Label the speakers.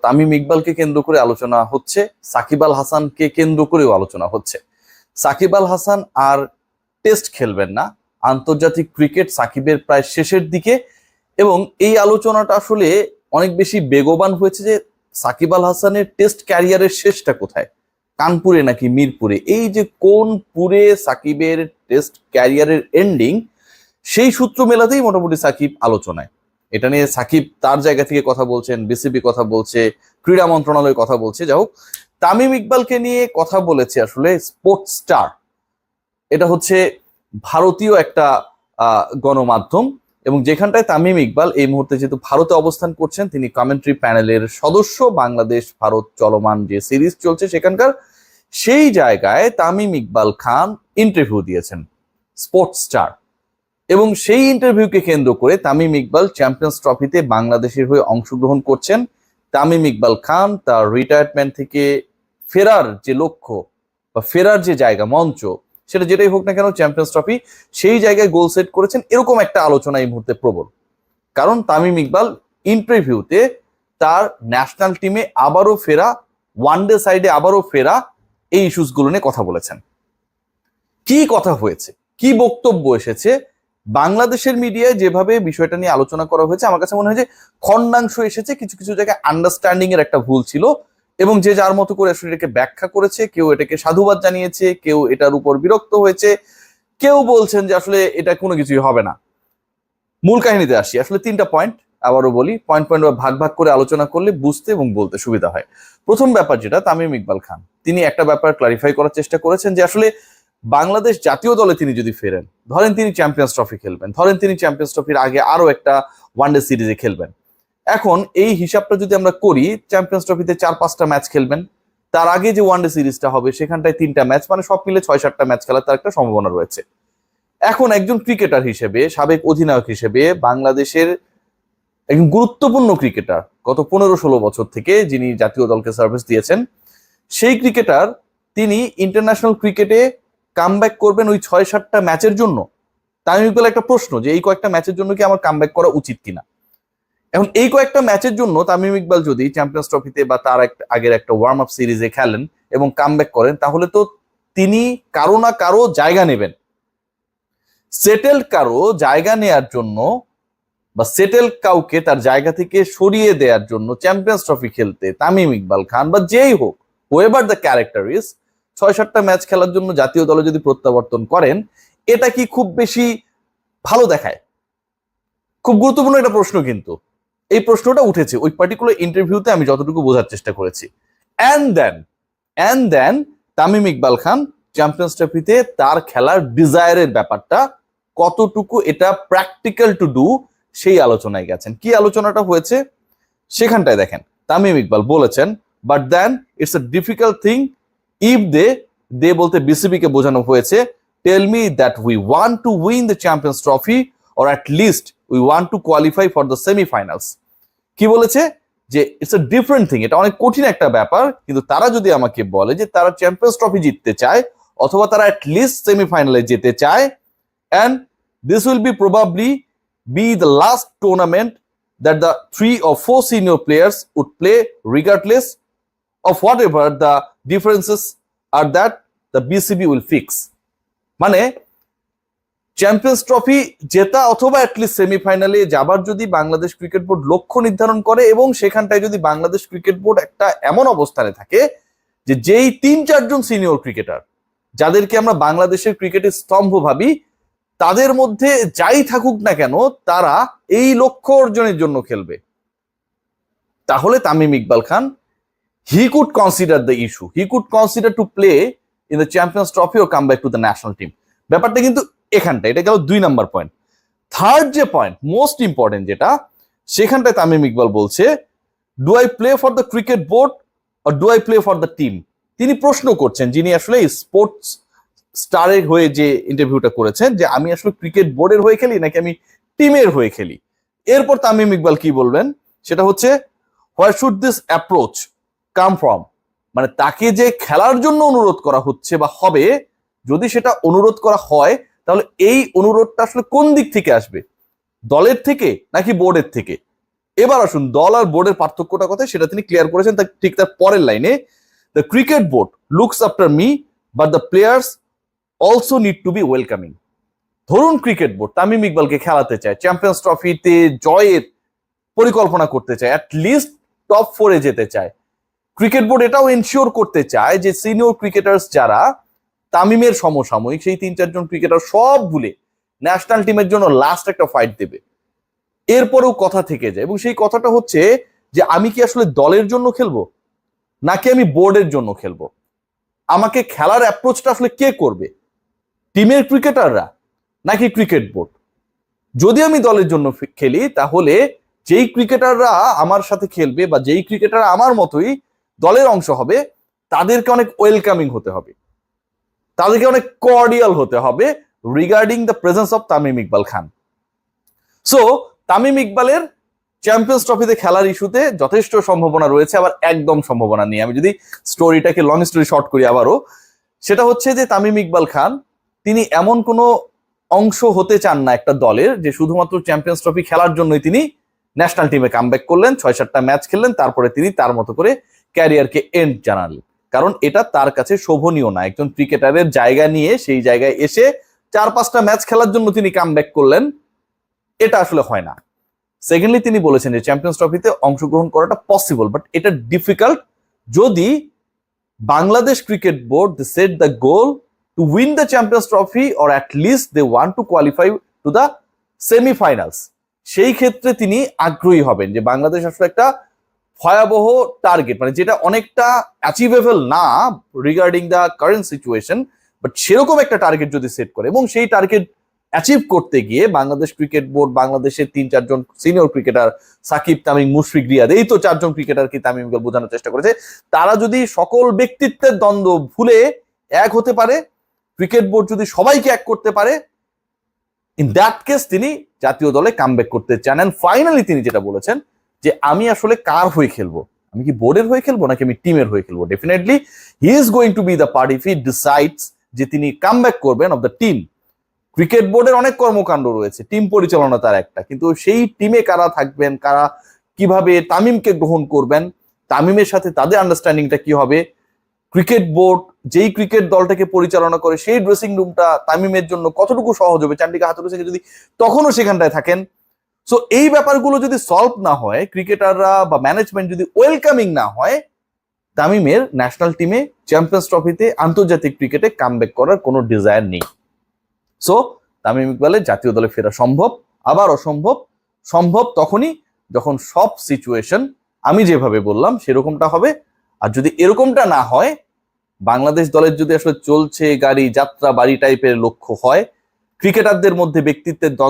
Speaker 1: তামিম ইকবালকে কেন্দ্র করে আলোচনা হচ্ছে, সাকিব আল হাসানকে কেন্দ্র করেও আলোচনা হচ্ছে। সাকিব আল হাসান আর টেস্ট খেলবেন না, আন্তর্জাতিক ক্রিকেট সাকিবের প্রায় শেষের দিকে, এবং এই আলোচনাটা আসলে অনেক বেশি বেগবান হয়েছে যে সাকিব আল হাসানের টেস্ট ক্যারিয়ারের শেষটা কোথায়, কানপুরে নাকি মিরপুরে, এই যে কোন পুরে সাকিবের টেস্ট ক্যারিয়ারের এন্ডিং, সেই সূত্র মেলাতেই মোটামুটি সাকিব আলোচনায়। এটা নিয়ে সাকিব তার জায়গা থেকে কথা বলছেন, বিসিবি কথা বলছে, ক্রীড়া মন্ত্রণালয় কথা বলছে। যাই হোক, তামিম ইকবালকে নিয়ে কথা বলেছে আসলে স্পোর্টস স্টার, এটা হচ্ছে ভারতীয় একটা গণমাধ্যম, এবং যেখানটায় তামিম ইকবাল এই মুহূর্তে যেহেতু ভারতে অবস্থান করছেন, তিনি কমেন্ট্রি প্যানেলের সদস্য, বাংলাদেশ ভারত চলমান যে সিরিজ চলছে সেখানকার, সেই জায়গায় তামিম ইকবাল খান ইন্টারভিউ দিয়েছেন স্পোর্টস স্টার, এবং সেই ইন্টারভিউকে কেন্দ্র করে তামিম ইকবাল চ্যাম্পিয়ন্স ট্রফিতে বাংলাদেশের হয়ে অংশগ্রহণ করছেন। তামিম ইকবাল খান তার রিটায়ারমেন্ট থেকে ফেরার যে লক্ষ্য বা ফেরার যে জায়গা, মঞ্চ, সেটা যেটাই হোক না কেন, চ্যাম্পিয়ন্স ট্রফি, সেই জায়গায় গোল সেট করেছেন, এরকম একটা আলোচনা এই মুহূর্তে প্রবল। কারণ তামিম ইকবাল ইন্টারভিউতে তার ন্যাশনাল টিমে আবারও ফেরা, ওয়ানডে সাইডে আবারও ফেরা, এই ইস্যুসগুলো নিয়ে কথা বলেছেন। কি কথা হয়েছে, কি বক্তব্য এসেছে, বাংলাদেশের মিডিয়ায় যেভাবে বিষয়টা নিয়ে আলোচনা করা হয়েছে, আমার কাছে মনে হয় যে খণ্ডাংশ এসেছে, কিছু কিছু জায়গায় আন্ডারস্ট্যান্ডিং এর একটা ভুল ছিল, এবং যে যার মতো করে আসলে এটাকে ব্যাখ্যা করেছে, কেউ এটাকে সাধুবাদ জানিয়েছে, কেউ এটার উপর বিরক্ত হয়েছে, কেউ বলছেন যে আসলে এটা কোনো কিছুই হবে না। মূল কাহিনীতে আসি, আসলে 3টা পয়েন্ট, আবারও বলি, পয়েন্ট পয়েন্ট ভাগ ভাগ করে আলোচনা করলে বুঝতে এবং বলতে সুবিধা হয়। প্রথম ব্যাপার যেটা, তামিম ইকবাল খান তিনি একটা ব্যাপার ক্লারিফাই করার চেষ্টা করেছেন যে আসলে বাংলাদেশ জাতীয় দলে তিনি যদি ফেরেন, ধরেন তিনি চ্যাম্পিয়ন্স ট্রফি খেলবেন, ধরেন তিনি চ্যাম্পিয়ন্স ট্রফির আগে আরো একটা ওয়ানডে সিরিজে খেলবেন, এখন এই হিসাবটা যদি আমরা করি, চ্যাম্পিয়ন্স ট্রফিতে 4-5টা ম্যাচ খেলবেন, তার আগে যে ওয়ানডে সিরিজটা হবে সেখানটায় 3টা ম্যাচ, মানে সব মিলে 6-7টা ম্যাচ খেলার তার একটা সম্ভাবনা রয়েছে। এখন একজন ক্রিকেটার হিসেবে, সাবেক অধিনায়ক হিসেবে, বাংলাদেশের একজন গুরুত্বপূর্ণ ক্রিকেটার, গত 15-16 বছর থেকে যিনি জাতীয় দলকে সার্ভিস দিয়েছেন, সেই ক্রিকেটার তিনি ইন্টারন্যাশনাল ক্রিকেটে কামব্যাক করবেন ওই 6-7টা ম্যাচের জন্য। তামিম ইকবাল একটা প্রশ্ন যে এই কয়েকটা ম্যাচের জন্য কি আমার কামব্যাক করা উচিত কিনা। এখন এই কয়েকটা ম্যাচের জন্য তামিম ইকবাল যদি চ্যাম্পিয়ন্স ট্রফিতে বা তার আগের একটা ওয়ার্ম আপ সিরিজে খেলেন এবং কামব্যাক করেন, তাহলে তো তিনি কারো না কারো জায়গা নেবেন। সেটেল কারো জায়গা নেয়ার জন্য বা সেটেল কাউকে তার জায়গা থেকে সরিয়ে দেওয়ার জন্য চ্যাম্পিয়ন্স ট্রফি খেলতে তামিম ইকবাল খান বা যেই হোক, হোয়েভার দ্য ক্যারেক্টার ইজ, 6-7টা ম্যাচ খেলার জন্য জাতীয় দলে যদি প্রত্যাবর্তন করেন, এটা কি খুব বেশি ভালো দেখায়? খুব গুরুত্বপূর্ণ একটা প্রশ্ন, কিন্তু এই প্রশ্নটা উঠেছে ওই পার্টিকুলার ইন্টারভিউতে, আমি যতটুকু বোঝার চেষ্টা করেছি। And then Tamim Iqbal Khan Champions ট্রফিতে তার খেলার ডিজায়ারের ব্যাপারটা কতটুকু এটা প্র্যাকটিক্যাল টু ডু, সেই আলোচনায় গেছেন। কি আলোচনাটা হয়েছে সেখানটায় দেখেন, তামিম ইকবাল বলেছেন, but then it's a difficult thing if they বলতে বিসিবি কে বোঝানো হয়েছে, tell me that we want to win the Champions Trophy or at least we want to qualify for the semifinals. কি বলেছে যে ইটস এ ডিফারেন্ট থিং, এটা অনেক কঠিন একটা ব্যাপার, কিন্তু তারা যদি আমাকে বলে যে তারা চ্যাম্পিয়ন্স ট্রফি জিততে চায় অথবা তারা অ্যাট লিস্ট সেমিফাইনালে যেতে চায়, and this will be probably be the last tournament that the 3 or 4 senior players would play regardless of whatever the differences are that the BCB will fix. মানে champions trophy জেতা অথবা at least সেমিফাইনালে যাবার যদি Bangladesh cricket board লক্ষ্য নির্ধারণ করে, এবং সেখানটায় যদি বাংলাদেশ ক্রিকেট বোর্ড একটা এমন অবস্থানে থাকে যে যেই 3-4 জন সিনিয়র ক্রিকেটার যাদেরকে আমরা বাংলাদেশের ক্রিকেটের স্তম্ভ ভাবি, তাদের মধ্যে যাই থাকুক না কেন তারা এই লক্ষ্য অর্জনের জন্য খেলবে, তাহলে Tamim Iqbal Khan he could consider the issue, he could consider to play in the Champions Trophy ও come back to the national team. ব্যাপারটা কিন্তু এখানটা, এটা গেল 2 নাম্বার পয়েন্ট। থার্ড যে পয়েন্ট, মোস্ট ইম্পর্টেন্ট যেটা, সেখানটায় তামিম ইকবাল বলছে, do I play for the cricket board or do I play for the team. তিনি প্রশ্ন করছেন, যিনি আসলে স্পোর্টস স্টারের হয়ে যে ইন্টারভিউটা করেছেন, যে আমি আসলে ক্রিকেট বোর্ডের হয়ে খেলি নাকি আমি টিমের হয়ে খেলি। এরপর তামিম ইকবাল কি বলবেন সেটা হচ্ছে, where should this approach come from, মানে তাকে যে খেলার জন্য অনুরোধ করা হচ্ছে বা হবে, যদি সেটা অনুরোধ করা হয়, তাহলে এই অনুরোধটা আসলে কোন দিক থেকে আসবে, দলের থেকে নাকি বোর্ডের থেকে? এবার আসুন দল আর বোর্ডের পার্থক্যটা কথা সেটা তিনি ক্লিয়ার করেছেন ঠিক তার পরের লাইনে, the cricket board looks after me but the players also need to be welcoming. ধরুন ক্রিকেট বোর্ড তামিম ইকবালকে খেলাতে চায়, চ্যাম্পিয়ন্স ট্রফিতে জয়ের পরিকল্পনা করতে চায়, অ্যাটলিস্ট টপ 4-এ যেতে চায়। ক্রিকেট বোর্ড এটাও এনশিওর করতে চায় যে সিনিয়র ক্রিকেটার্স যারা তামিমের সমসাময়িক সেই 3-4 জন ক্রিকেটার সব ভুলে ন্যাশনাল টিমের জন্য লাস্ট একটা ফাইট দেবে। এরপরেও কথা থেকে যায়, এবং সেই কথাটা হচ্ছে যে আমি কি আসলে দলের জন্য খেলবো নাকি আমি বোর্ডের জন্য খেলবো? আমাকে খেলার অ্যাপ্রোচটা আসলে কে করবে, টিমের ক্রিকেটাররা নাকি ক্রিকেট বোর্ড? যদি আমি দলের জন্য খেলি তাহলে যেই ক্রিকেটাররা আমার সাথে খেলবে বা যেই ক্রিকেটাররা আমার মতোই দলের অংশ হবে তাদেরকে অনেক ওয়েলকামিং হতে হবে, তাদেরকে অনেক কর্ডিয়াল হতে হবে regarding the presence of Tamim Iqbal Khan. So Tamim ইকবালের চ্যাম্পিয়ন্স ট্রফিতে খেলার ইস্যুতে যথেষ্ট সম্ভাবনা রয়েছে, আবার একদম সম্ভাবনা নেই। আমি যদি স্টোরিটাকে লং স্টোরি শর্ট করি আবারও, সেটা হচ্ছে যে তামিম ইকবাল খান তিনি এমন কোনো অংশ হতে চান না একটা দলের যে শুধুমাত্র চ্যাম্পিয়ন্স ট্রফি খেলার জন্যই তিনি ন্যাশনাল টিমে কামব্যাক করলেন, 6-7টা ম্যাচ খেললেন, তারপরে তিনি তার মতো করে ক্যারিয়ারকে এন্ড জানালেন। কারণ এটা তার কাছে শোভনীয় না। একজন ক্রিকেটারের জায়গা নিয়ে সেই জায়গায় এসে 4-5টা ম্যাচ খেলার জন্য তিনি কামব্যাক করলেন, এটা আসলে হয় না। সেকেন্ডলি তিনি বলেছেন যে চ্যাম্পিয়ন্স ট্রফিতে অংশগ্রহণ করাটা পসিবল, বাট এটা ডিফিকাল্ট যদি Bangladesh cricket board they set the goal to win the Champions Trophy or at least they want to qualify to the semifinals. সেই ক্ষেত্রে তিনি আগ্রহী হবেন যে বাংলাদেশ আসলে একটা ভয়াবহ টার্গেট, মানে যেটা অনেকটা অ্যাচিভেবল না regarding the current situation, but সেরকম একটা টার্গেট যদি সেট করে এবং সেই টার্গেট অ্যাচিভ করতে গিয়ে বাংলাদেশ ক্রিকেট বোর্ড বাংলাদেশের 3-4 জন সিনিয়র ক্রিকেটার সাকিব, তামিম, মুশফিক, রিয়াদ, এই তো 4 জন ক্রিকেটারকে তামিম ইকবাল বোঝানোর চেষ্টা করেছে, তারা যদি সকল ব্যক্তিত্বের দ্বন্দ্ব ভুলে এক হতে পারে, ক্রিকেট বোর্ড যদি সবাইকে এক করতে পারে, ইন দ্যাট কেস তিনি জাতীয় দলে কামব্যাক করতে চান। এন্ড ফাইনালি তিনি যেটা বলেছেন যে আমি আসলে কার হয়ে খেলবো, আমি কি বোর্ডের হয়ে খেলবো নাকি আমি টিমের হয়ে খেলবো? Definitely he is going to B the part if he decides যে তিনি কামব্যাক করবেন অফ দ্য টিম। ক্রিকেট বোর্ডের অনেক কর্মকাণ্ড রয়েছে, টিম পরিচালনা তার একটা, কিন্তু সেই টিমে কারা থাকবেন, কারা কিভাবে তামিমকে গ্রহণ করবেন, তামিমের সাথে তাদের আন্ডারস্ট্যান্ডিংটা কি হবে, ক্রিকেট বোর্ড যেই ক্রিকেট দলটাকে পরিচালনা করে সেই ড্রেসিং রুমটা তামিমের জন্য কতটুকু সহজ হবে, চান্ডিকা হাতুরু থেকে যদি তখনও সেখানটায় থাকেন। সো এই ব্যাপারগুলো যদি সলভ না হয়, ক্রিকেটাররা বা ম্যানেজমেন্ট যদি ওয়েলকামিং না হয়, তামিমের ন্যাশনাল টিমে চ্যাম্পিয়ন্স ট্রফিতে আন্তর্জাতিক ক্রিকেটে কামব্যাক করার কোনো ডিজায়ার নেই। সো তামিম ইকবালের জাতীয় দলে ফেরা সম্ভব, আবার অসম্ভব। সম্ভব তখনই যখন সব সিচুয়েশন আমি যেভাবে বললাম সেরকমটা হবে। আর যদি এরকমটা না হয়, বাংলাদেশ দলের যদি আসলে চলছে গাড়ি যাত্রা বাড়ি টাইপের লক্ষ্য হয়, ক্রিকেটারদের মধ্যে ব্যক্তিত্বের দ্বন্দ্ব